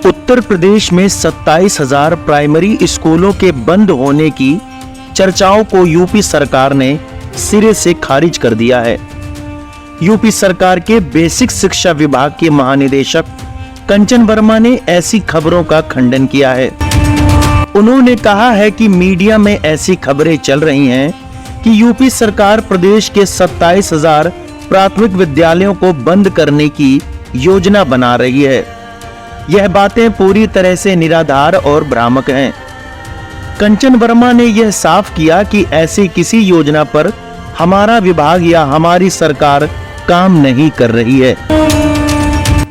उत्तर प्रदेश में 27,000 प्राइमरी स्कूलों के बंद होने की चर्चाओं को यूपी सरकार ने सिरे से खारिज कर दिया है। यूपी सरकार के बेसिक शिक्षा विभाग के महानिदेशक कंचन वर्मा ने ऐसी खबरों का खंडन किया है। उन्होंने कहा है कि मीडिया में ऐसी खबरें चल रही हैं कि यूपी सरकार प्रदेश के 27,000 प्राथमिक विद्यालयों को बंद करने की योजना बना रही है। यह बातें पूरी तरह से निराधार और भ्रामक हैं। कंचन वर्मा ने यह साफ किया कि ऐसी किसी योजना पर हमारा विभाग या हमारी सरकार काम नहीं कर रही है।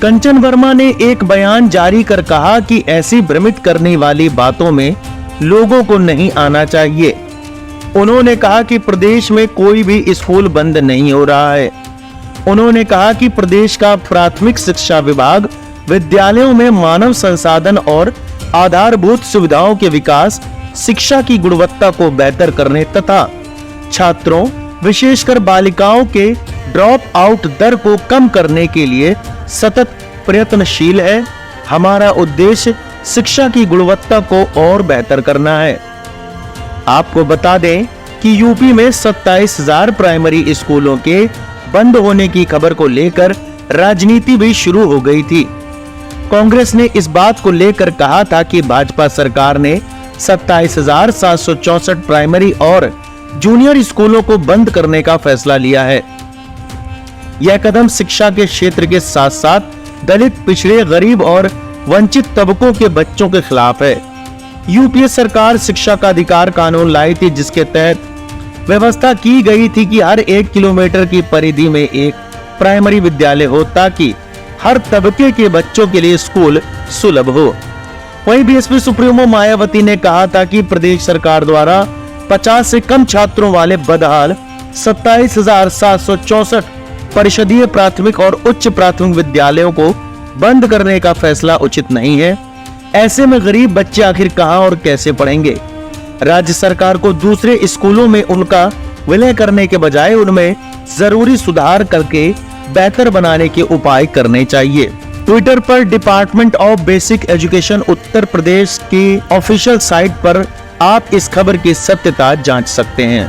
कंचन वर्मा ने एक बयान जारी कर कहा कि ऐसी भ्रमित करने वाली बातों में लोगों को नहीं आना चाहिए। उन्होंने कहा कि प्रदेश में कोई भी स्कूल बंद नहीं हो रहा है। उन्होंने कहा कि प्रदेश का प्राथमिक शिक्षा विभाग विद्यालयों में मानव संसाधन और आधारभूत सुविधाओं के विकास, शिक्षा की गुणवत्ता को बेहतर करने तथा छात्रों विशेषकर बालिकाओं के ड्रॉप आउट दर को कम करने के लिए सतत प्रयत्नशील है। हमारा उद्देश्य शिक्षा की गुणवत्ता को और बेहतर करना है। आपको बता दें कि यूपी में 27,000 प्राइमरी स्कूलों के बंद होने की खबर को लेकर राजनीति भी शुरू हो गई थी। कांग्रेस ने इस बात को लेकर कहा था कि भाजपा सरकार ने 27,764 प्राइमरी और जूनियर स्कूलों को बंद करने का फैसला लिया है। यह कदम शिक्षा के क्षेत्र के साथ साथ दलित, पिछड़े, गरीब और वंचित तबकों के बच्चों के खिलाफ है। यूपीए सरकार शिक्षा का अधिकार कानून लाई थी, जिसके तहत व्यवस्था की गई थी कि हर 1 किलोमीटर की परिधि में एक प्राइमरी विद्यालय हो ताकि हर तबके के बच्चों के लिए स्कूल सुलभ हो। वहीं बीएसपी सुप्रीमो मायावती ने कहा था कि प्रदेश सरकार द्वारा 50 से कम छात्रों वाले बदहाल 27,764 परिषदीय प्राथमिक और उच्च प्राथमिक विद्यालयों को बंद करने का फैसला उचित नहीं है। ऐसे में गरीब बच्चे आखिर कहां और कैसे पढ़ेंगे? राज्य सरकार को दूसरे स्कूलों में उनका विलय करने के बजाय उनमें जरूरी सुधार करके बेहतर बनाने के उपाय करने चाहिए। ट्विटर पर department of basic education Uttar Pradesh की ऑफिशियल साइट पर आप इस खबर की सत्यता जांच सकते हैं।